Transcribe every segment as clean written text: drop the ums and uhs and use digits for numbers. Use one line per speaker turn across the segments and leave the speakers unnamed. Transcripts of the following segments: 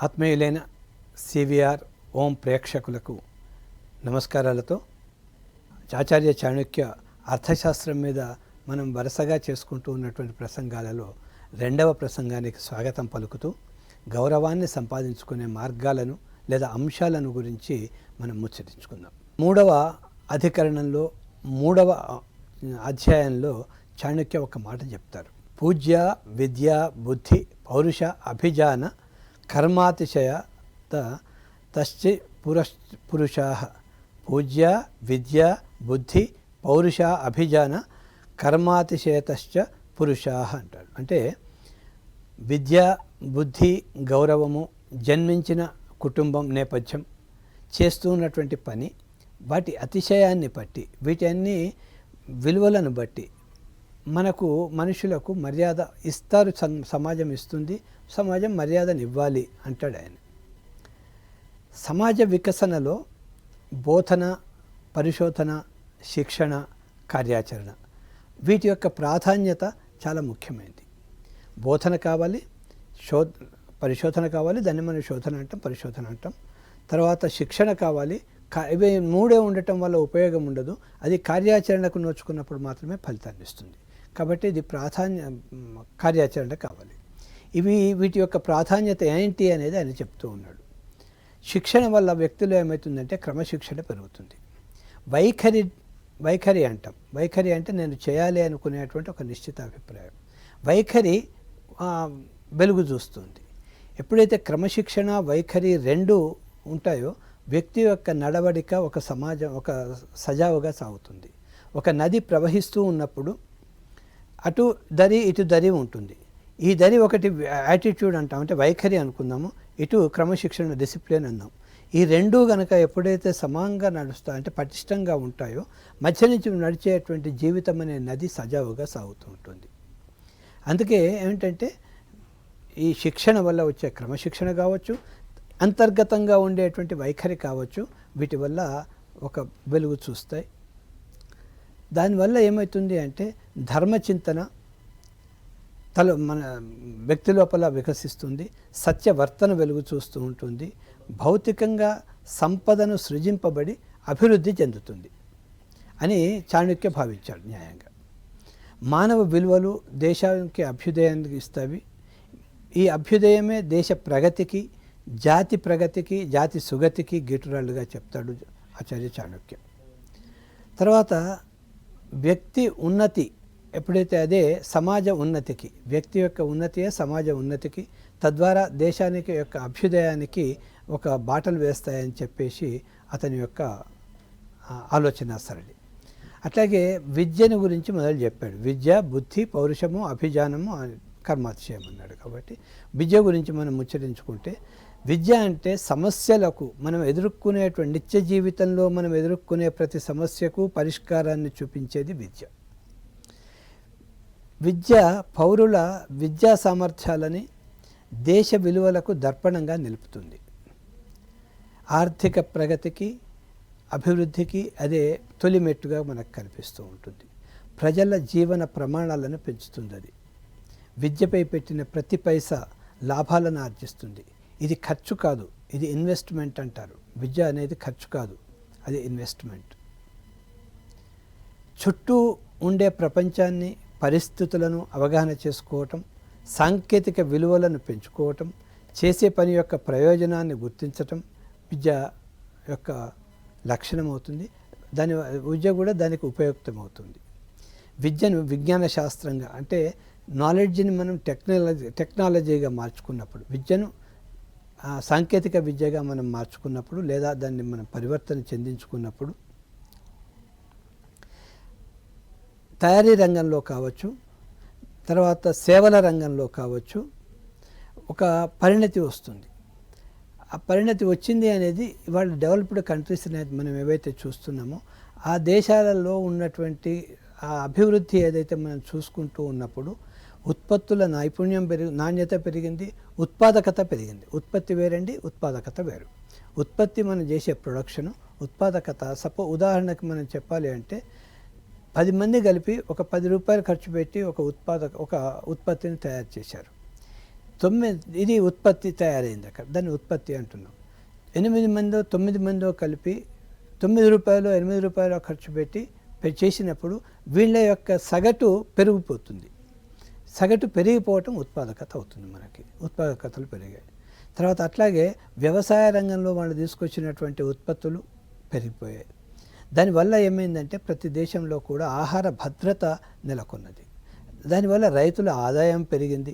ఆత్మీయులైన CVR ఓం ప్రేక్షకులకు నమస్కారాలతో ఆచార్య చాణక్య అర్థశాస్త్రం మీద మనం వరుసగా చేసుకుంటూ ఉన్నటువంటి ప్రసంగాలలో రెండవ ప్రసంగానికి స్వాగతం పలుకుతూ గౌరవాన్ని సంపాదించుకునే మార్గాలను లేదా అంశాలను గురించి మనం ముచ్చరించుకుందాం. మూడవ అధికరణంలో మూడవ అధ్యాయంలో చాణక్య ఒక మాట చెప్తారు. పూజ్య విద్య బుద్ధి పౌరుష అభిజాన కర్మాతిశయత తశ్చి పురుషా. పూజ్య విద్య బుద్ధి పౌరుష అభిజాన కర్మాతిశయతశ్చ పురుషా అంటాడు. అంటే విద్య బుద్ధి గౌరవము, జన్మించిన కుటుంబం నేపథ్యం, చేస్తూ ఉన్నటువంటి పని, వాటి అతిశయాన్ని బట్టి, వీటన్ని విలువలను బట్టి మనకు మనుషులకు మర్యాద ఇస్తారు, సమాజం ఇస్తుంది, సమాజం మర్యాదను ఇవ్వాలి అంటాడు ఆయన. సమాజ వికసనలో బోధన, పరిశోధన, శిక్షణ, కార్యాచరణ వీటి యొక్క ప్రాధాన్యత చాలా ముఖ్యమైనది. బోధన కావాలి, పరిశోధన కావాలి, దాన్ని మనం శోధన అంటాం, పరిశోధన అంటాం. తర్వాత శిక్షణ కావాలి. ఇవి మూడే ఉండటం వల్ల ఉపయోగం ఉండదు, అది కార్యాచరణకు నోచుకున్నప్పుడు మాత్రమే ఫలితాన్ని ఇస్తుంది. కాబట్టి ఇది కార్యాచరణ కావాలి. వీటి యొక్క ప్రాధాన్యత ఏంటి అనేది ఆయన చెప్తూ ఉన్నాడు. శిక్షణ వల్ల వ్యక్తిలో ఏమవుతుందంటే క్రమశిక్షణ పెరుగుతుంది. వైఖరి అంటాం. వైఖరి అంటే నేను చేయాలి అనుకునేటువంటి ఒక నిశ్చిత అభిప్రాయం. వైఖరి వెలుగు చూస్తుంది. ఎప్పుడైతే క్రమశిక్షణ వైఖరి రెండు ఉంటాయో వ్యక్తి యొక్క నడవడిక ఒక సమాజం ఒక సజావుగా సాగుతుంది. ఒక నది ప్రవహిస్తూ ఉన్నప్పుడు అటు దరి ఇటు దరి ఉంటుంది. ఈ దరి ఒకటి యాటిట్యూడ్ అంటాం, అంటే వైఖరి అనుకుందాము, ఇటు క్రమశిక్షణ డిసిప్లిన్ అందాం. ఈ రెండూ కనుక ఎప్పుడైతే సమానంగా నడుస్తాయో, అంటే పటిష్టంగా ఉంటాయో, మధ్య నుంచి నడిచేటువంటి జీవితం అనే నది సజావుగా సాగుతూ ఉంటుంది. అందుకే ఏమిటంటే ఈ శిక్షణ వల్ల వచ్చే క్రమశిక్షణ కావచ్చు, అంతర్గతంగా ఉండేటువంటి వైఖరి కావచ్చు, వీటి వల్ల ఒక వెలుగు చూస్తాయి. దానివల్ల ఏమవుతుంది అంటే ధర్మచింతన మన వ్యక్తి లోపల వికసిస్తుంది, సత్యవర్తన వెలుగు చూస్తూ ఉంటుంది, భౌతికంగా సంపదను సృజింపబడి అభివృద్ధి చెందుతుంది అని చాణక్య భావించాడు న్యాయంగా. మానవ విలువలు దేశానికి అభ్యుదయానికి ఇస్తాయి. ఈ అభ్యుదయమే దేశ ప్రగతికి, జాతి ప్రగతికి, జాతి సుగతికి గిటురాళ్ళుగా చెప్తాడు ఆచార్య చాణక్య. తర్వాత వ్యక్తి ఉన్నతి ఎప్పుడైతే అదే సమాజ ఉన్నతికి, వ్యక్తి యొక్క ఉన్నతియే సమాజ ఉన్నతికి, తద్వారా దేశానికి యొక్క అభ్యుదయానికి ఒక బాటలు వేస్తాయని చెప్పేసి అతని యొక్క ఆలోచన సరళి. అట్లాగే విద్యను గురించి మొదలు చెప్పాడు. విద్య బుద్ధి పౌరుషము అభిజానము కర్మాతిశయం అన్నాడు. కాబట్టి విద్య గురించి మనం ముచ్చరించుకుంటే, విద్య అంటే సమస్యలకు మనం ఎదుర్కొనేటువంటి నిత్య జీవితంలో మనం ఎదుర్కొనే ప్రతి సమస్యకు పరిష్కారాన్ని చూపించేది విద్య. విద్య పౌరుల విద్యా సామర్థ్యాలని దేశ విలువలకు దర్పణంగా నిలుపుతుంది. ఆర్థిక ప్రగతికి, అభివృద్ధికి అదే తొలిమెట్టుగా మనకు కనిపిస్తూ ఉంటుంది. ప్రజల జీవన ప్రమాణాలను పెంచుతుంది. అది విద్యపై పెట్టిన ప్రతి పైసా లాభాలను ఆర్జిస్తుంది. ఇది ఖర్చు కాదు, ఇది ఇన్వెస్ట్మెంట్ అంటారు. విద్య అనేది ఖర్చు కాదు, అది ఇన్వెస్ట్మెంట్. చుట్టూ ఉండే ప్రపంచాన్ని, పరిస్థితులను అవగాహన చేసుకోవటం, సాంకేతిక విలువలను పెంచుకోవటం, చేసే పని యొక్క ప్రయోజనాన్ని గుర్తించటం విద్య యొక్క లక్షణం అవుతుంది. విద్య కూడా దానికి ఉపయుక్తమవుతుంది. విద్యను విజ్ఞాన శాస్త్రంగా, అంటే నాలెడ్జ్ని మనం టెక్నాలజీగా మార్చుకున్నప్పుడు, విద్యను సాంకేతిక విద్యగా మనం మార్చుకున్నప్పుడు, లేదా దాన్ని మనం పరివర్తన చెందించుకున్నప్పుడు, తయారీ రంగంలో కావచ్చు, తర్వాత సేవల రంగంలో కావచ్చు, ఒక పరిణతి వస్తుంది. ఆ పరిణతి వచ్చింది అనేది ఇవాళ డెవలప్డ్ కంట్రీస్ అనేది మనం ఏవైతే చూస్తున్నామో ఆ దేశాలలో ఉన్నటువంటి ఆ అభివృద్ధి ఏదైతే మనం చూసుకుంటూ ఉన్నప్పుడు ఉత్పత్తుల నైపుణ్యం నాణ్యత పెరిగింది, ఉత్పాదకత పెరిగింది. ఉత్పత్తి వేరండి, ఉత్పాదకత వేరు. ఉత్పత్తి మనం చేసే ప్రొడక్షను, ఉత్పాదకత ఉదాహరణకు మనం చెప్పాలి అంటే 10 మంది కలిపి ఒక 10 రూపాయలు ఖర్చు పెట్టి ఒక ఉత్పత్తిని తయారు చేశారు. ఇది ఉత్పత్తి తయారైంది అక్కడ, దాన్ని ఉత్పత్తి అంటున్నాం. 8 మందో 9 మందో కలిపి ₹9 8 ఖర్చు పెట్టి చేసినప్పుడు వీళ్ళ యొక్క సగటు పెరిగిపోతుంది. సగటు పెరిగిపోవటం ఉత్పాదకత అవుతుంది, మనకి ఉత్పాదకతలు పెరిగాయి. తర్వాత అట్లాగే వ్యవసాయ రంగంలో వాళ్ళు తీసుకొచ్చినటువంటి ఉత్పత్తులు పెరిగిపోయాయి. దానివల్ల ఏమైందంటే ప్రతి దేశంలో కూడా ఆహార భద్రత నెలకొన్నది. దానివల్ల రైతుల ఆదాయం పెరిగింది.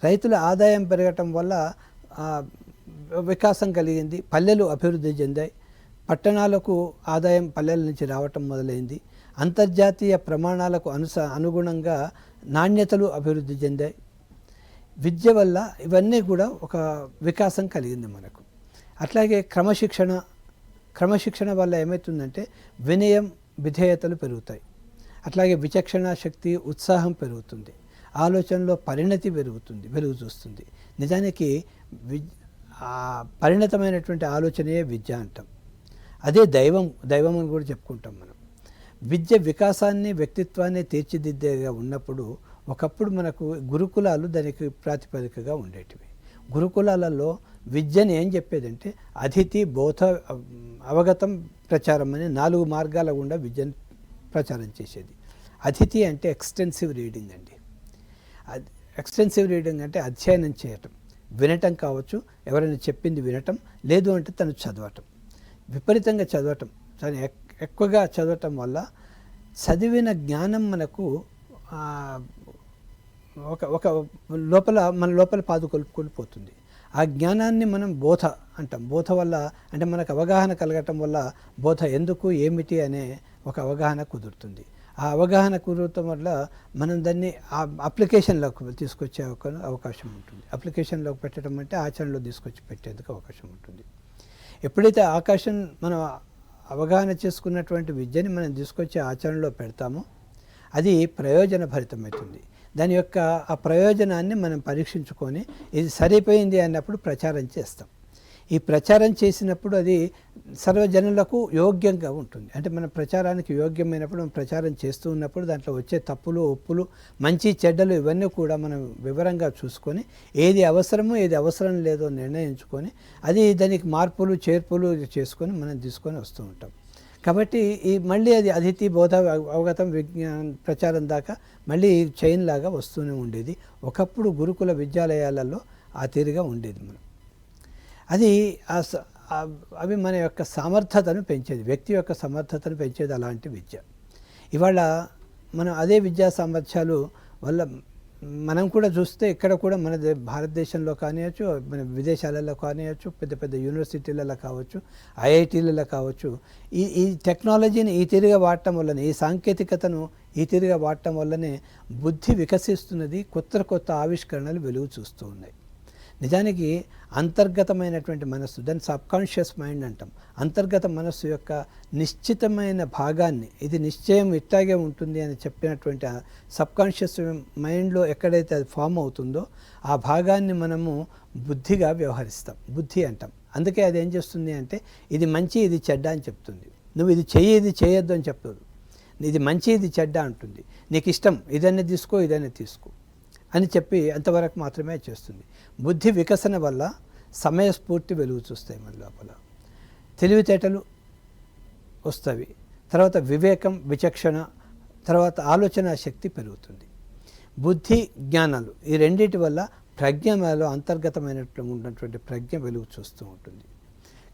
రైతుల ఆదాయం పెరగటం వల్ల వికాసం కలిగింది. పల్లెలు అభివృద్ధి చెందాయి. పట్టణాలకు ఆదాయం పల్లెల నుంచి రావటం మొదలైంది. అంతర్జాతీయ ప్రమాణాలకు అనుగుణంగా నాణ్యతలు అభివృద్ధి చెందాయి. విద్య వల్ల ఇవన్నీ కూడా ఒక వికాసం కలిగింది మనకు. అట్లాగే క్రమశిక్షణ వల్ల ఏమవుతుందంటే వినయం, విధేయతలు పెరుగుతాయి. అట్లాగే విచక్షణ శక్తి, ఉత్సాహం పెరుగుతుంది. ఆలోచనలో పరిణతి వెలుగు చూస్తుంది. నిజానికి పరిణతమైనటువంటి ఆలోచనయే విద్య అంటాం. అదే దైవం అని కూడా చెప్పుకుంటాం మనం. విద్య వికాసాన్ని, వ్యక్తిత్వాన్ని తీర్చిదిద్దేగా ఉన్నప్పుడు ఒకప్పుడు మనకు గురుకులాలు దానికి ప్రాతిపదికగా ఉండేటివి. గురుకులాలలో విద్యని ఏం చెప్పేదంటే అతిథి, బోధ, అవగతం, ప్రచారం అని 4 మార్గాల గుండా విద్యను ప్రచారం చేసేది. అతిథి అంటే ఎక్స్టెన్సివ్ రీడింగ్ అండి. ఎక్స్టెన్సివ్ రీడింగ్ అంటే అధ్యయనం చేయటం, వినటం కావచ్చు, ఎవరైనా చెప్పింది వినటం, లేదు అంటే తను చదవటం, విపరీతంగా చదవటం. తను ఎక్కువగా చదవటం వల్ల చదివిన జ్ఞానం మనకు మన లోపల పాదుకొల్పుకొని ఆ జ్ఞానాన్ని మనం బోధ అంటాం. బోధ వల్ల అంటే మనకు అవగాహన కలగటం వల్ల బోధ ఎందుకు, ఏమిటి అనే ఒక అవగాహన కుదురుతుంది. ఆ అవగాహన కుదరటం వల్ల మనం దాన్ని అప్లికేషన్లోకి తీసుకొచ్చే అవకాశం ఉంటుంది. అప్లికేషన్లోకి పెట్టడం అంటే ఆచరణలో తీసుకొచ్చి పెట్టేందుకు అవకాశం ఉంటుంది. ఎప్పుడైతే మనం అవగాహన చేసుకున్నటువంటి విద్యని మనం తీసుకొచ్చి ఆచరణలో పెడతామో అది ప్రయోజనభరితమవుతుంది. దాని యొక్క ఆ ప్రయోజనాన్ని మనం పరీక్షించుకొని ఇది సరిపోయింది అన్నప్పుడు ప్రచారం చేస్తాం. ఈ ప్రచారం చేసినప్పుడు అది సర్వజనులకు యోగ్యంగా ఉంటుంది. అంటే మన ప్రచారానికి యోగ్యమైనప్పుడు మనం ప్రచారం చేస్తూ ఉన్నప్పుడు దాంట్లో వచ్చే తప్పులు, ఒప్పులు, మంచి చెడ్డలు ఇవన్నీ కూడా మనం వివరంగా చూసుకొని ఏది అవసరమో ఏది అవసరం లేదో నిర్ణయించుకొని దానికి మార్పులు, చేర్పులు చేసుకొని మనం తీసుకొని వస్తూ ఉంటాం. కాబట్టి మళ్ళీ అది అతిథి, బోధ, అవగతం, విజ్ఞానం, ప్రచారం దాకా మళ్ళీ చైన్ లాగా వస్తూనే ఉండేది. ఒకప్పుడు గురుకుల విద్యాలయాలలో ఆ తీరుగా ఉండేది. అవి మన యొక్క సమర్థతను పెంచేది, వ్యక్తి యొక్క సమర్థతను పెంచేది అలాంటి విద్య. ఇవాళ మనం అదే విద్యా సామర్థ్యాలు వల్ల మనం కూడా చూస్తే ఇక్కడ కూడా మన భారతదేశంలో కానివచ్చు, మన విదేశాలలో కానివచ్చు, పెద్ద పెద్ద యూనివర్సిటీలలో కావచ్చు, ఐఐటీలలో కావచ్చు, ఈ టెక్నాలజీని ఈ తీరుగా వాడటం వల్లనే, ఈ సాంకేతికతను ఈ తీరుగా వాడటం వల్లనే బుద్ధి వికసిస్తున్నది. కొత్త ఆవిష్కరణలు వెలుగు చూస్తూ ఉన్నాయి. నిజానికి అంతర్గతమైనటువంటి మనస్సు, దాన్ని సబ్కాన్షియస్ మైండ్ అంటాం. అంతర్గత మనస్సు యొక్క నిశ్చితమైన భాగాన్ని, ఇది నిశ్చయం ఇట్లాగే ఉంటుంది అని చెప్పినటువంటి సబ్కాన్షియస్ మైండ్లో ఎక్కడైతే అది ఫామ్ అవుతుందో ఆ భాగాన్ని మనము బుద్ధిగా వ్యవహరిస్తాం, బుద్ధి అంటాం. అందుకే అది ఏం చేస్తుంది అంటే ఇది మంచి, ఇది చెడ్డ అని చెప్తుంది. నువ్వు ఇది చెయ్యి, ఇది చేయొద్దు అని చెప్పదు. ఇది మంచి, ఇది చెడ్డ అంటుంది. నీకు ఇష్టం ఇదన్నీ తీసుకో, ఇదన్నీ తీసుకో అని చెప్పి అంతవరకు మాత్రమే చేస్తుంది. బుద్ధి వికసన వల్ల సమయస్ఫూర్తి వెలుగు చూస్తాయి మన లోపల, తెలివితేటలు వస్తాయి, తర్వాత వివేకం, విచక్షణ, తర్వాత ఆలోచన శక్తి పెరుగుతుంది. బుద్ధి, జ్ఞానాలు ఈ రెండింటి వల్ల ప్రజ్ఞలో ఉన్నటువంటి ప్రజ్ఞ వెలుగు చూస్తూ ఉంటుంది.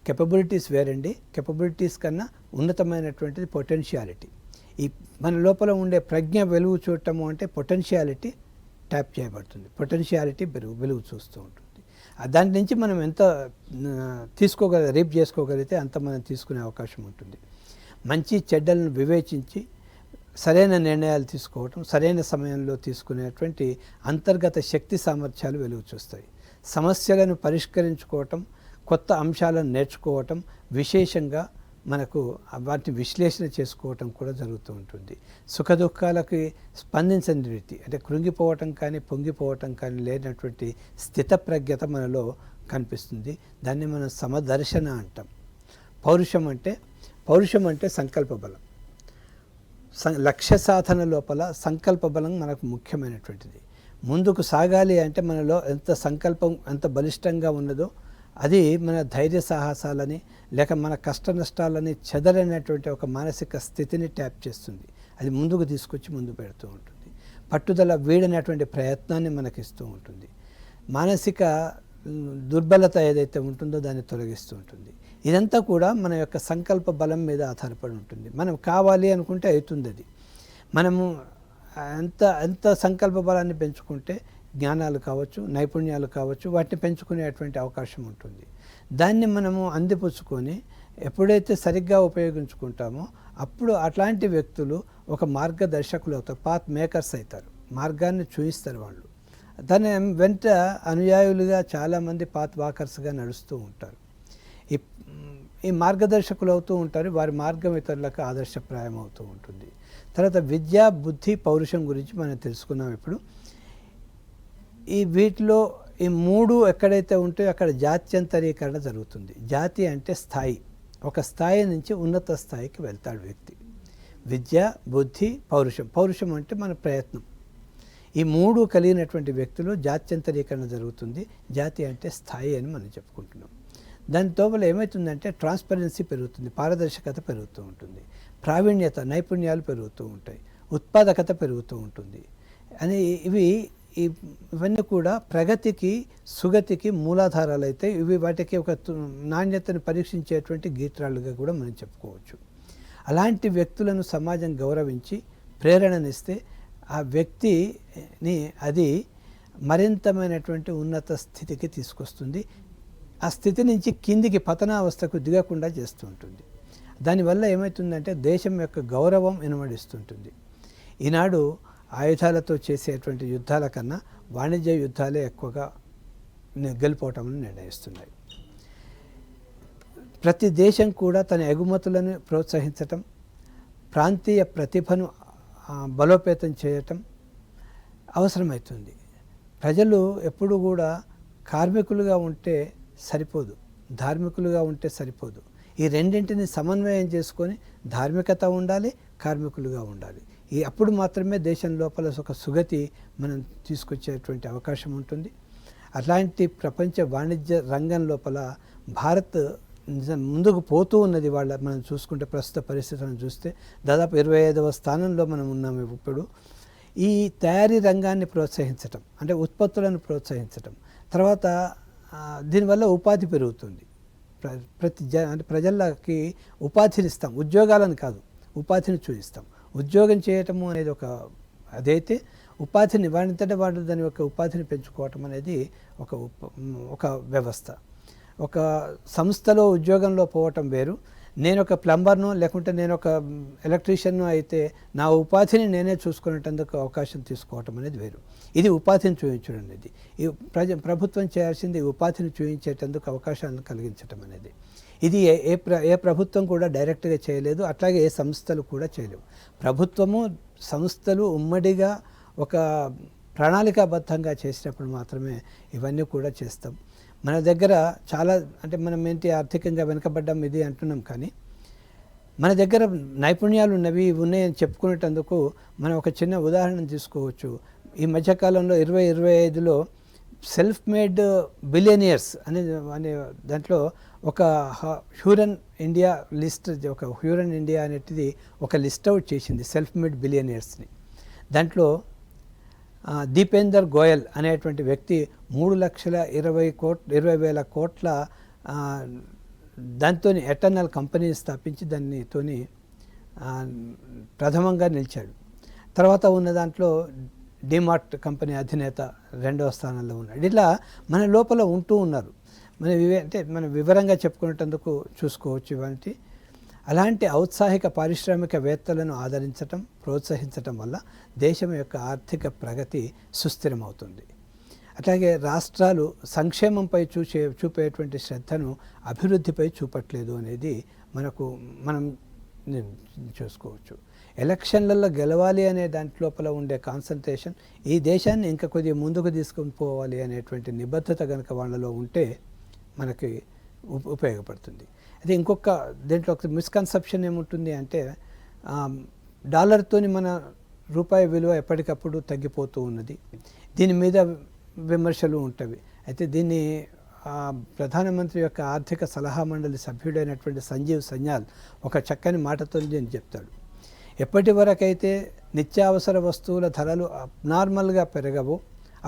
కెపబిలిటీస్ వేరండి. కెపబిలిటీస్ కన్నా ఉన్నతమైనటువంటిది పొటెన్షియాలిటీ. ఈ మన లోపల ఉండే ప్రజ్ఞ వెలుగు చూడటము అంటే పొటెన్షియాలిటీ ట్యాప్ చేయబడుతుంది. పొటెన్షియాలిటీ వెలుగు చూస్తూ ఉంటుంది. దాని నుంచి మనం ఎంత రీప్ చేసుకోగలిగితే అంత మనం తీసుకునే అవకాశం ఉంటుంది. మంచి చెడ్డలను వివేచించి సరైన నిర్ణయాలు తీసుకోవటం, సరైన సమయంలో తీసుకునేటువంటి అంతర్గత శక్తి సామర్థ్యాలు వెలుగు చూస్తాయి. సమస్యలను పరిష్కరించుకోవటం, కొత్త అంశాలను నేర్చుకోవటం, విశేషంగా మనకు వాటిని విశ్లేషణ చేసుకోవటం కూడా జరుగుతూ ఉంటుంది. సుఖదుఖాలకి స్పందించని రీతి, అంటే కృంగిపోవటం కానీ పొంగిపోవటం కానీ లేనటువంటి స్థితప్రజ్ఞత మనలో కనిపిస్తుంది. దాన్ని మనం సమదర్శన అంటాం. పౌరుషం అంటే సంకల్ప బలం. లక్ష్య సాధన లోపల సంకల్ప బలం మనకు ముఖ్యమైనటువంటిది. ముందుకు సాగాలి అంటే మనలో ఎంత సంకల్పం ఎంత బలిష్టంగా ఉన్నదో అది మన ధైర్య సాహసాలని లేక మన కష్ట నష్టాలని చెదరనటువంటి ఒక మానసిక స్థితిని ట్యాప్ చేస్తుంది. అది ముందుకు తీసుకొచ్చి ముందు పెడుతూ ఉంటుంది. పట్టుదల వీడనటువంటి ప్రయత్నాన్ని మనకిస్తూ ఉంటుంది. మానసిక దుర్బలత ఏదైతే ఉంటుందో దాన్ని తొలగిస్తూ ఉంటుంది. ఇదంతా కూడా మన యొక్క సంకల్ప బలం మీద ఆధారపడి ఉంటుంది. మనం కావాలి అనుకుంటే అవుతుంది. అది మనము ఎంత సంకల్ప బలాన్ని పెంచుకుంటే జ్ఞానాలు కావచ్చు, నైపుణ్యాలు కావచ్చు, వాటిని పెంచుకునేటువంటి అవకాశం ఉంటుంది. దాన్ని మనము అందిపుచ్చుకొని ఎప్పుడైతే సరిగ్గా ఉపయోగించుకుంటామో అప్పుడు అట్లాంటి వ్యక్తులు ఒక మార్గదర్శకులు అవుతారు, పాత్ మేకర్స్ అవుతారు, మార్గాన్ని చూపిస్తారు వాళ్ళు. దాని వెంట అనుయాయులుగా చాలామంది పాత్ వాకర్స్గా నడుస్తూ ఉంటారు. ఈ మార్గదర్శకులు అవుతూ ఉంటారు. వారి మార్గం ఇతరులకు ఆదర్శప్రాయం అవుతూ ఉంటుంది. తర్వాత విద్య, బుద్ధి, పౌరుషం గురించి మనం తెలుసుకున్నాం. ఇప్పుడు వీటిలో ఈ మూడు ఎక్కడైతే ఉంటాయో అక్కడ జాత్యంతరీకరణ జరుగుతుంది. జాతి అంటే స్థాయి, ఒక స్థాయి నుంచి ఉన్నత స్థాయికి వెళ్తాడు వ్యక్తి. విద్య, బుద్ధి, పౌరుషం. పౌరుషం అంటే మన ప్రయత్నం. ఈ మూడు కలిగినటువంటి వ్యక్తులు జాత్యంతరీకరణ జరుగుతుంది. జాతి అంటే స్థాయి అని మనం చెప్పుకుంటున్నాం. దాని తోపల ఏమవుతుందంటే ట్రాన్స్పరెన్సీ పెరుగుతుంది, పారదర్శకత పెరుగుతూ ఉంటుంది, ప్రావీణ్యత, నైపుణ్యాలు పెరుగుతూ ఉంటాయి, ఉత్పాదకత పెరుగుతూ ఉంటుంది. అని ఇవన్నీ కూడా ప్రగతికి, సుగతికి మూలాధారాలు అయితే వాటికి ఒక నాణ్యతను పరీక్షించేటువంటి గీత్రాలుగా కూడా మనం చెప్పుకోవచ్చు. అలాంటి వ్యక్తులను సమాజం గౌరవించి ప్రేరణనిస్తే ఆ వ్యక్తిని అది మరింతమైనటువంటి ఉన్నత స్థితికి తీసుకొస్తుంది. ఆ స్థితి నుంచి కిందికి పతనావస్థకు దిగకుండా చేస్తూ ఉంటుంది. దానివల్ల ఏమవుతుందంటే దేశం యొక్క గౌరవం ఇనుమడిస్తుంటుంది. ఈనాడు ఆయుధాలతో చేసేటువంటి యుద్ధాల కన్నా వాణిజ్య యుద్ధాలే ఎక్కువగా గెలుపోవటం నిర్ణయిస్తున్నాయి. ప్రతి దేశం కూడా తన ఎగుమతులను ప్రోత్సహించటం, ప్రాంతీయ ప్రతిభను బలోపేతం చేయటం అవసరమవుతుంది. ప్రజలు ఎప్పుడు కూడా కార్మికులుగా ఉంటే సరిపోదు, ధార్మికులుగా ఉంటే సరిపోదు. ఈ రెండింటిని సమన్వయం చేసుకొని ధార్మికత ఉండాలి, కార్మికులుగా ఉండాలి. అప్పుడు మాత్రమే దేశం లోపల ఒక సుగతి మనం తీసుకొచ్చేటువంటి అవకాశం ఉంటుంది. అట్లాంటి ప్రపంచ వాణిజ్య రంగం లోపల భారత్ ముందుకు పోతూ ఉన్నది. మనం చూసుకుంటే ప్రస్తుత పరిస్థితులను చూస్తే దాదాపు 25వ స్థానంలో మనం ఉన్నాము ఇప్పుడు. ఈ తయారీ రంగాన్ని ప్రోత్సహించటం అంటే ఉత్పత్తులను ప్రోత్సహించటం, తర్వాత దీనివల్ల ఉపాధి పెరుగుతుంది. అంటే ప్రజలకి ఉపాధిని ఇస్తాం, ఉద్యోగాలను కాదు, ఉపాధిని చూపిస్తాం. ఉద్యోగం చేయటము అనేది అదైతే ఉపాధిని వాడింతటే వాడు దాని యొక్క ఉపాధిని పెంచుకోవటం అనేది ఒక వ్యవస్థ. ఒక సంస్థలో ఉద్యోగంలో పోవటం వేరు. నేను ఒక ప్లంబర్ను లేకుంటే నేను ఒక ఎలక్ట్రీషియన్ను అయితే నా ఉపాధిని నేనే చూసుకునేటందుకు అవకాశం తీసుకోవటం అనేది వేరు. ఇది ఉపాధిని చూపించడం అనేది. ఈ ప్రభుత్వం చేయాల్సింది ఉపాధిని చూపించేటందుకు అవకాశాలను కలిగించటం అనేది. ఇది ఏ ప్రభుత్వం కూడా డైరెక్ట్గా చేయలేదు, అట్లాగే ఏ సంస్థలు కూడా చేయలేవు. ప్రభుత్వము, సంస్థలు ఉమ్మడిగా ఒక ప్రణాళికాబద్ధంగా చేసినప్పుడు మాత్రమే ఇవన్నీ కూడా చేస్తాం. మన దగ్గర చాలా అంటే మనం ఏంటి ఆర్థికంగా వెనుకబడ్డాం ఇది అంటున్నాం, కానీ మన దగ్గర నైపుణ్యాలు ఉన్నవి ఉన్నాయని చెప్పుకునేటందుకు మనం ఒక చిన్న ఉదాహరణ తీసుకోవచ్చు. ఈ మధ్యకాలంలో 2025లో సెల్ఫ్ మేడ్ బిలియనియర్స్ అనే దాంట్లో ఒక హ్యూరన్ ఇండియా లిస్ట్, ఒక హ్యూరన్ ఇండియా అనేటిది ఒక లిస్ట్ అవుట్ చేసింది సెల్ఫ్ మేడ్ బిలియనియర్స్ని. దాంట్లో దీపేందర్ గోయల్ అనేటువంటి వ్యక్తి 3,20,000 కోట్ల దాంతో ఎటర్నల్ కంపెనీని స్థాపించి దానితోని ప్రథమంగా నిలిచాడు. తర్వాత ఉన్న దాంట్లో డిమార్ట్ కంపెనీ అధినేత 2వ స్థానంలో ఉన్నాడు. ఇట్లా మన లోపల ఉంటూ ఉన్నారు. మనం వివరంగా చెప్పుకునేటందుకు చూసుకోవచ్చు ఇవంటి. అలాంటి ఔత్సాహిక పారిశ్రామికవేత్తలను ఆదరించటం, ప్రోత్సహించటం వల్ల దేశం యొక్క ఆర్థిక ప్రగతి సుస్థిరమవుతుంది. అట్లాగే రాష్ట్రాలు సంక్షేమంపై చూపేటువంటి శ్రద్ధను అభివృద్ధిపై చూపట్లేదు అనేది మనం చూసుకోవచ్చు. ఎలక్షన్లలో గెలవాలి అనే దాంట్లోపల ఉండే కాన్సన్ట్రేషన్ ఈ దేశాన్ని ఇంకా కొద్దిగా ముందుకు తీసుకొని పోవాలి అనేటువంటి నిబద్ధత కనుక వాళ్ళలో ఉంటే మనకి ఉపయోగపడుతుంది. అయితే ఇంకొక దీంట్లో ఒక మిస్కన్సెప్షన్ ఏముంటుంది అంటే డాలర్తోని మన రూపాయి విలువ ఎప్పటికప్పుడు తగ్గిపోతూ ఉన్నది. దీని మీద విమర్శలు ఉంటవి. అయితే దీన్ని ప్రధానమంత్రి యొక్క ఆర్థిక సలహా మండలి సభ్యుడైనటువంటి సంజీవ్ సన్యాల్ ఒక చక్కని మాటతో దీన్ని చెప్తాడు. ఎప్పటి వరకైతే నిత్యావసర వస్తువుల ధరలు నార్మల్గా పెరగవో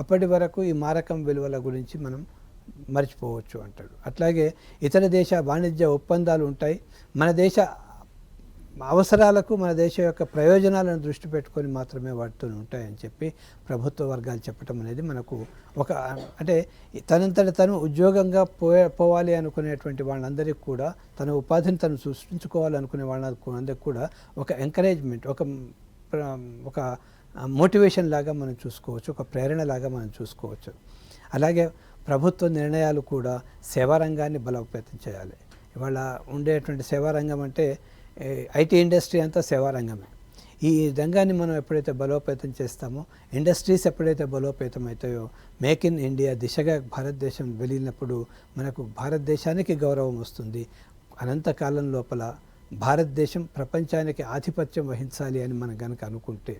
అప్పటి వరకు ఈ మారకం విలువల గురించి మనం మర్చిపోవచ్చు అంటాడు. అట్లాగే ఇతర దేశ వాణిజ్య ఒప్పందాలు ఉంటాయి, మన దేశ అవసరాలకు మన దేశం యొక్క ప్రయోజనాలను దృష్టి పెట్టుకొని మాత్రమే వాటితో ఉంటాయని చెప్పి ప్రభుత్వ వర్గాలు చెప్పటం అనేది మనకు ఒక అంటే తనంతట తను ఉద్యోగంగా పోవాలి అనుకునేటువంటి వాళ్ళందరికీ కూడా తన ఉపాధిని తను సృష్టించుకోవాలనుకునే వాళ్ళందరికీ కూడా ఒక ఎంకరేజ్మెంట్, ఒక మోటివేషన్ లాగా మనం చూసుకోవచ్చు, ఒక ప్రేరణ లాగా మనం చూసుకోవచ్చు. అలాగే ప్రభుత్వ నిర్ణయాలు కూడా సేవారంగాన్ని బలోపేతం చేయాలి. ఇవాళ ఉండేటువంటి సేవారంగం అంటే ఐటీ ఇండస్ట్రీ అంతా సేవారంగమే. ఈ రంగాన్ని మనం ఎప్పుడైతే బలోపేతం చేస్తామో, ఇండస్ట్రీస్ ఎప్పుడైతే బలోపేతం అవుతాయో, మేక్ ఇన్ ఇండియా దిశగా భారతదేశం వెళ్ళినప్పుడు మనకు భారతదేశానికి గౌరవం వస్తుంది. అనంతకాలం లోపల భారతదేశం ప్రపంచానికి ఆధిపత్యం వహించాలి అని మనం కనుక అనుకుంటే,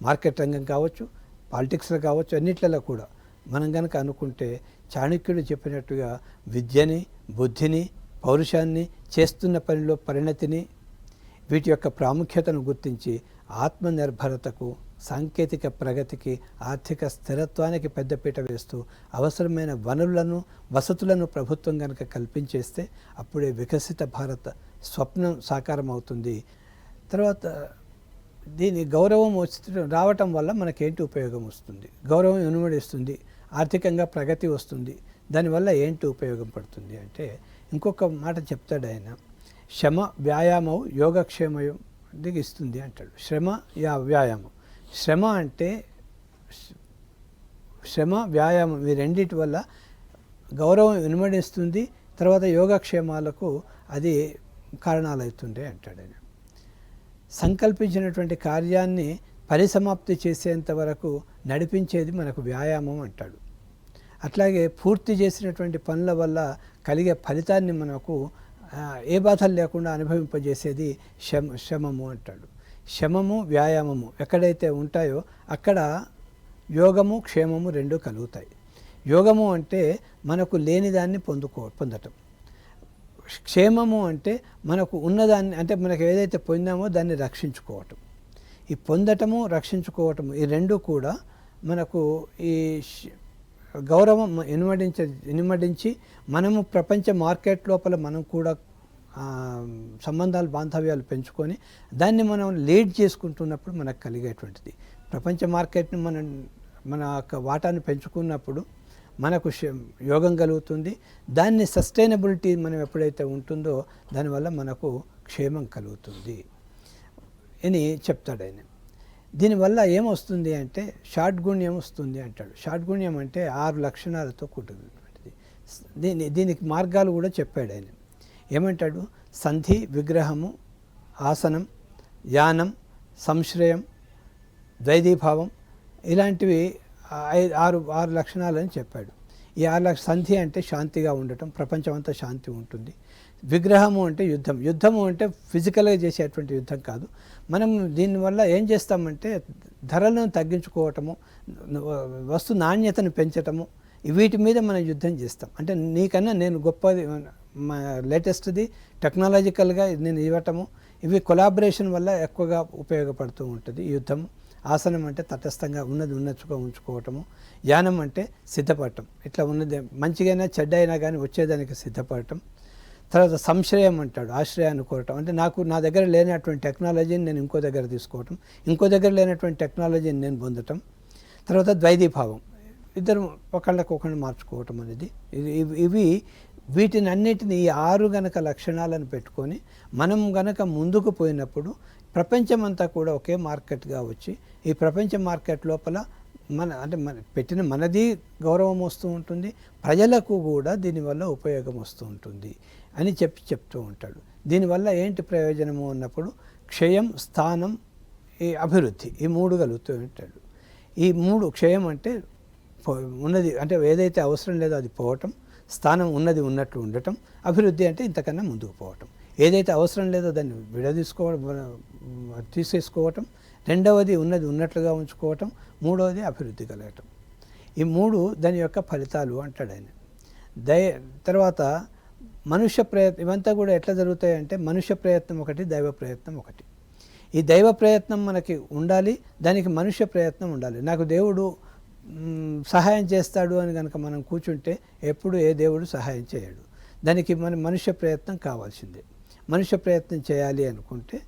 మార్కెట్ రంగం కావచ్చు, పాలిటిక్స్లో కావచ్చు, అన్నిట్లలో కూడా మనం కనుక అనుకుంటే, చాణక్యుడు చెప్పినట్టుగా విద్యని, బుద్ధిని, పౌరుషాన్ని, చేస్తున్న పనిలో పరిణతిని, వీటి యొక్క ప్రాముఖ్యతను గుర్తించి ఆత్మనిర్భరతకు, సాంకేతిక ప్రగతికి, ఆర్థిక స్థిరత్వానికి పెద్దపీట వేస్తూ అవసరమైన వనరులను, వసతులను ప్రభుత్వం కనుక కల్పించేస్తే అప్పుడే వికసిత భారత స్వప్నం సాకారం అవుతుంది. తర్వాత దీని గౌరవం రావటం వల్ల మనకేంటి ఉపయోగం వస్తుంది? గౌరవం ఇనుమడిస్తుంది, ఆర్థికంగా ప్రగతి వస్తుంది. దానివల్ల ఏంటి ఉపయోగం పడుతుంది అంటే ఇంకొక మాట చెప్తాడు ఆయన, శ్రమ వ్యాయామం యోగక్షేమం ఇస్తుంది అంటాడు. వ్యాయామం, శ్రమ అంటే శ్రమ వ్యాయామం ఈ రెండింటి వల్ల గౌరవం ఇనుమడిస్తుంది, తర్వాత యోగక్షేమాలకు అది కారణాలు అవుతుండే అంటాడు ఆయన. సంకల్పించినటువంటి కార్యాన్ని పరిసమాప్తి చేసేంత వరకు నడిపించేది మనకు వ్యాయామం అంటాడు. అట్లాగే పూర్తి చేసినటువంటి పనుల వల్ల కలిగే ఫలితాన్ని మనకు ఏ బాధలు లేకుండా అనుభవింపజేసేది శ్రమము అంటాడు. శ్రమము వ్యాయామము ఎక్కడైతే ఉంటాయో అక్కడ యోగము క్షేమము రెండు కలుగుతాయి. యోగము అంటే మనకు లేనిదాన్ని పొందటం, క్షేమము అంటే మనకు ఉన్నదాన్ని, అంటే మనకు ఏదైతే పొందామో దాన్ని రక్షించుకోవటం. ఈ పొందటము, రక్షించుకోవటము ఈ రెండు కూడా మనకు ఈ గౌరవం ఇనుమడించి మనము ప్రపంచ మార్కెట్ లోపల మనం కూడా సంబంధాలు, బాంధవ్యాలు పెంచుకొని దాన్ని మనం లీడ్ చేసుకుంటున్నప్పుడు మనకు కలిగేటువంటిది. ప్రపంచ మార్కెట్ని మన యొక్క వాటాన్ని పెంచుకున్నప్పుడు మనకు యోగం కలుగుతుంది. దాన్ని సస్టైనబిలిటీ మనం ఎప్పుడైతే ఉంటుందో దానివల్ల మనకు క్షేమం కలుగుతుంది అని చెప్తాడు ఆయన. దీనివల్ల ఏమొస్తుంది అంటే షాడ్గుణ్యం వస్తుంది అంటాడు. షాడ్గుణ్యం అంటే 6 లక్షణాలతో కూడుకున్నటువంటిది. దీనికి మార్గాలు కూడా చెప్పాడు ఆయన. ఏమంటాడు? సంధి, విగ్రహము, ఆసనం, యానం, సంశ్రయం, ద్వైధీభావం, ఇలాంటివి 6 లక్షణాలని చెప్పాడు. ఈ 6 సంధి అంటే శాంతిగా ఉండటం, ప్రపంచం అంతా శాంతి ఉంటుంది. విగ్రహము అంటే యుద్ధం, యుద్ధము అంటే ఫిజికల్గా చేసేటువంటి యుద్ధం కాదు. మనం దీనివల్ల ఏం చేస్తామంటే ధరలను తగ్గించుకోవటము, వస్తు నాణ్యతను పెంచటము, వీటి మీద మనం యుద్ధం చేస్తాం. అంటే నీకన్నా నేను గొప్పది, లేటెస్ట్ది టెక్నాలజికల్గా నేను ఇవ్వటము, ఇవి కొలాబరేషన్ వల్ల ఎక్కువగా ఉపయోగపడుతూ ఉంటుంది యుద్ధం. ఆసనం అంటే తటస్థంగా ఉన్నట్టుగా ఉంచుకోవటము. యానం అంటే సిద్ధపడటం, ఇట్లా ఉన్నది మంచిగైనా చెడ్డైనా కానీ వచ్చేదానికి సిద్ధపడటం. తర్వాత సంశ్రయం అంటాడు, ఆశ్రయాన్ని కోరటం, అంటే నా దగ్గర లేనటువంటి టెక్నాలజీని నేను ఇంకో దగ్గర తీసుకోవటం, ఇంకో దగ్గర లేనటువంటి టెక్నాలజీని నేను పొందటం. తర్వాత ద్వైధీభావం, ఇద్దరు ఒకళ్ళకొకళ్ళు మార్చుకోవటం అనేది. ఇవి వీటిని అన్నిటిని ఈ 6 గనక లక్షణాలను పెట్టుకొని మనం గనక ముందుకు పోయినప్పుడు ప్రపంచమంతా కూడా ఒకే మార్కెట్గా వచ్చి ఈ ప్రపంచ మార్కెట్ లోపల మనది గౌరవం వస్తూ ఉంటుంది, ప్రజలకు కూడా దీనివల్ల ఉపయోగం వస్తూ ఉంటుంది అని చెప్తూ ఉంటాడు. దీనివల్ల ఏంటి ప్రయోజనము అన్నప్పుడు క్షయం, స్థానం, ఈ అభివృద్ధి, ఈ 3 కలుగుతూ ఉంటాడు. ఈ 3 క్షయం అంటే ఉన్నది అంటే ఏదైతే అవసరం లేదో అది పోవటం, స్థానం ఉన్నది ఉన్నట్లు ఉండటం, అభివృద్ధి అంటే ఇంతకన్నా ముందుకు పోవటం. ఏదైతే అవసరం లేదో దాన్ని తీసేసుకోవటం, రెండవది ఉన్నది ఉన్నట్లుగా ఉంచుకోవటం, మూడవది అభివృద్ధి కలగటం. ఈ 3 దాని యొక్క ఫలితాలు అంటాడు ఆయన. తర్వాత మనుష్య ప్రయత్నం, ఇవంతా కూడా ఎట్లా జరుగుతాయంటే మనుష్య ప్రయత్నం ఒకటి, దైవ ప్రయత్నం ఒకటి. ఈ దైవ ప్రయత్నం మనకి ఉండాలి, దానికి మనుష్య ప్రయత్నం ఉండాలి. నాకు దేవుడు సహాయం చేస్తాడు అని కనుక మనం కూర్చుంటే ఎప్పుడు ఏ దేవుడు సహాయం చేయడు. దానికి మన మనుష్య ప్రయత్నం కావాల్సిందే. మనుష్య ప్రయత్నం చేయాలి అనుకుంటే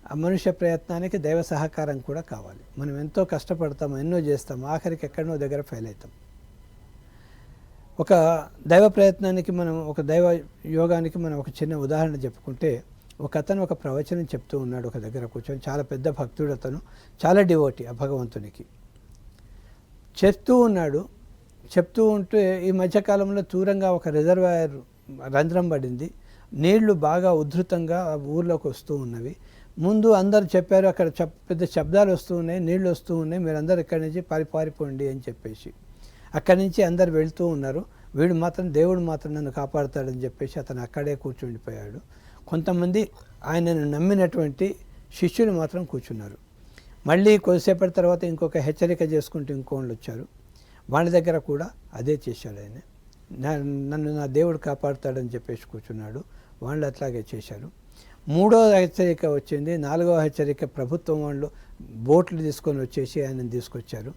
ఆ మనుష్య ప్రయత్నానికి దైవ సహకారం కూడా కావాలి. మనం ఎంతో కష్టపడతాము, ఎన్నో చేస్తాము, ఆఖరికి ఎక్కడనో దగ్గర ఫెయిల్ అవుతాం. ఒక దైవ ప్రయత్నానికి మనం, ఒక దైవ యోగానికి మనం ఒక చిన్న ఉదాహరణ చెప్పుకుంటే, ఒక అతను ఒక ప్రవచనం చెప్తూ ఉన్నాడు ఒక దగ్గర కూర్చొని. చాలా పెద్ద భక్తుడు అతను, చాలా డివోటీ ఆ భగవంతునికి. చెప్తూ ఉంటే ఈ మధ్యకాలంలో దూరంగా ఒక రిజర్వాయర్ రంధ్రం పడింది, నీళ్లు బాగా ఉధృతంగా ఊర్లోకి వస్తూ ఉన్నవి. ముందు అందరు చెప్పారు, అక్కడ పెద్ద శబ్దాలు వస్తూ ఉన్నాయి, నీళ్లు వస్తూ ఉన్నాయి, మీరందరూ ఇక్కడి నుంచి పారిపోండి అని చెప్పేసి. అక్కడి నుంచి అందరు వెళ్తూ ఉన్నారు. వీడు మాత్రం, దేవుడు మాత్రం నన్ను కాపాడుతాడని చెప్పేసి అతను అక్కడే కూర్చుండిపోయాడు. కొంతమంది ఆయనను నమ్మినటువంటి శిష్యులు మాత్రం కూర్చున్నారు. మళ్ళీ కొద్దిసేపటి తర్వాత ఇంకొక హెచ్చరిక చేసుకుంటూ ఇంకోళ్ళు వచ్చారు. వాళ్ళ దగ్గర కూడా అదే చేశాడు ఆయన. నన్ను నా దేవుడు కాపాడుతాడని చెప్పేసి కూర్చున్నాడు. వాళ్ళు అట్లాగే చేశారు. 3వ హెచ్చరిక వచ్చింది. 4వ హెచ్చరిక ప్రభుత్వం వాళ్ళు బోట్లు తీసుకొని వచ్చేసి ఆయనను తీసుకొచ్చారు.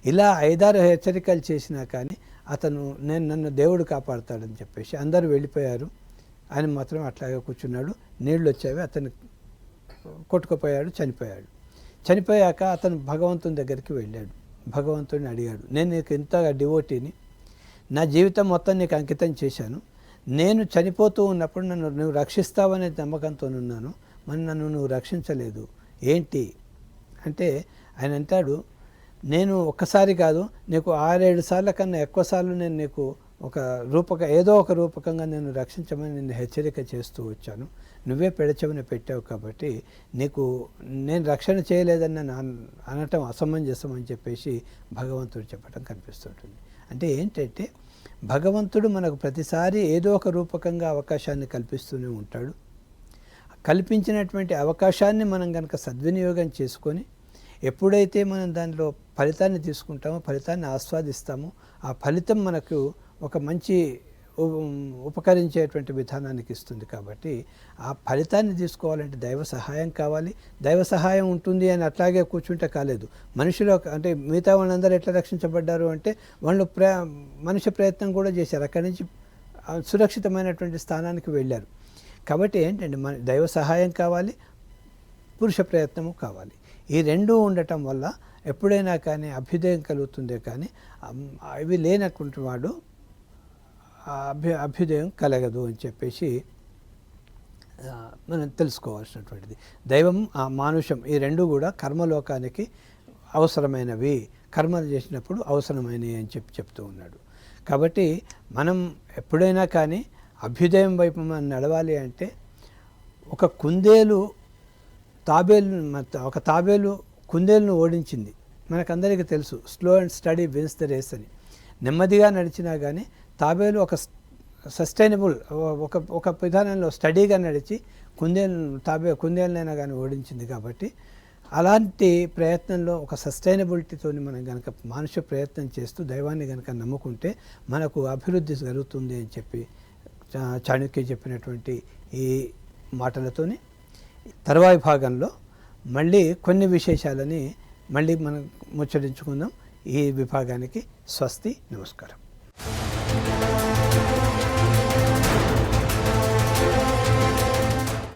ఇలా 5-6 హెచ్చరికలు చేసినా కానీ అతను నన్ను దేవుడు కాపాడుతాడని చెప్పేసి అందరూ వెళ్ళిపోయారు. ఆయన మాత్రం అట్లాగే కూర్చున్నాడు. నీళ్ళు వచ్చేవి, అతను కొట్టుకుపోయాడు, చనిపోయాక అతను భగవంతుని దగ్గరికి వెళ్ళాడు. భగవంతుడిని అడిగాడు, నేను నీకు ఇంతగా డివోటీని, నా జీవితం మొత్తం నీకు అంకితం చేశాను, నేను చనిపోతూ ఉన్నప్పుడు నన్ను నువ్వు రక్షిస్తావనే నమ్మకంతో ఉన్నాను, మరి నన్ను నువ్వు రక్షించలేదు ఏంటి అంటే, ఆయన అంటాడు, నేను ఒక్కసారి కాదు, నీకు 6-7 సార్ల కన్నా ఎక్కువ సార్లు నేను నీకు ఏదో ఒక రూపకంగా నేను రక్షించమని నిన్ను హెచ్చరిక చేస్తూ వచ్చాను. నువ్వే పెడచెవిన పెట్టావు కాబట్టి నేను రక్షణ చేయలేదని నన్ను అనటం అసమంజసం అని చెప్పేసి భగవంతుడు చెప్పడం కనిపిస్తుంటుంది. అంటే ఏంటంటే భగవంతుడు మనకు ప్రతిసారి ఏదో ఒక రూపకంగా అవకాశాన్ని కల్పిస్తూనే ఉంటాడు. కల్పించినటువంటి అవకాశాన్ని మనం కనుక సద్వినియోగం చేసుకొని ఎప్పుడైతే మనం దానిలో ఫలితాన్ని తీసుకుంటామో, ఫలితాన్ని ఆస్వాదిస్తామో, ఆ ఫలితం మనకు ఒక మంచి ఉపకరించేటువంటి విధానానికి ఇస్తుంది. కాబట్టి ఆ ఫలితాన్ని తీసుకోవాలంటే దైవ సహాయం కావాలి. దైవ సహాయం ఉంటుంది అని అట్లాగే కూర్చుంటే కాలేదు. మనుషులు అంటే మిగతా వాళ్ళందరూ ఎట్లా రక్షించబడ్డారు అంటే వాళ్ళు మనుష్య ప్రయత్నం కూడా చేశారు, అక్కడి నుంచి సురక్షితమైనటువంటి స్థానానికి వెళ్ళారు. కాబట్టి ఏంటంటే దైవ సహాయం కావాలి, పురుష ప్రయత్నము కావాలి. ఈ రెండూ ఉండటం వల్ల ఎప్పుడైనా కానీ అభ్యుదయం కలుగుతుందే కానీ ఇవి లేనటువంటి వాడు అభ్యుదయం కలగదు అని చెప్పేసి మనం తెలుసుకోవాల్సినటువంటిది. దైవం, మానుషం ఈ రెండు కూడా కర్మలోకానికి అవసరమైనవి, కర్మలు చేసినప్పుడు అవసరమైనవి అని చెప్తూ ఉన్నాడు. కాబట్టి మనం ఎప్పుడైనా కానీ అభ్యుదయం వైపు మనం నడవాలి అంటే ఒక తాబేలు కుందేలును ఓడించింది. మనకందరికీ తెలుసు, slow and steady wins the race అని. నెమ్మదిగా నడిచినా కానీ తాబేలు ఒక సస్టైనబుల్ ఒక విధానంలో స్టడీగా నడిచి కుందేలునైనా కానీ ఓడించింది. కాబట్టి అలాంటి ప్రయత్నంలో ఒక సస్టైనబిలిటీతో మనం కనుక మానుష ప్రయత్నం చేస్తూ దైవాన్ని కనుక నమ్ముకుంటే మనకు అభివృద్ధి జరుగుతుంది అని చెప్పి చాణక్య చెప్పినటువంటి ఈ మాటలతోని తర్వాయి భాగంలో మళ్ళీ కొన్ని విశేషాలని మళ్ళీ మనం ముచ్చరించుకుందాం. ఈ విభాగానికి స్వస్తి, నమస్కారం.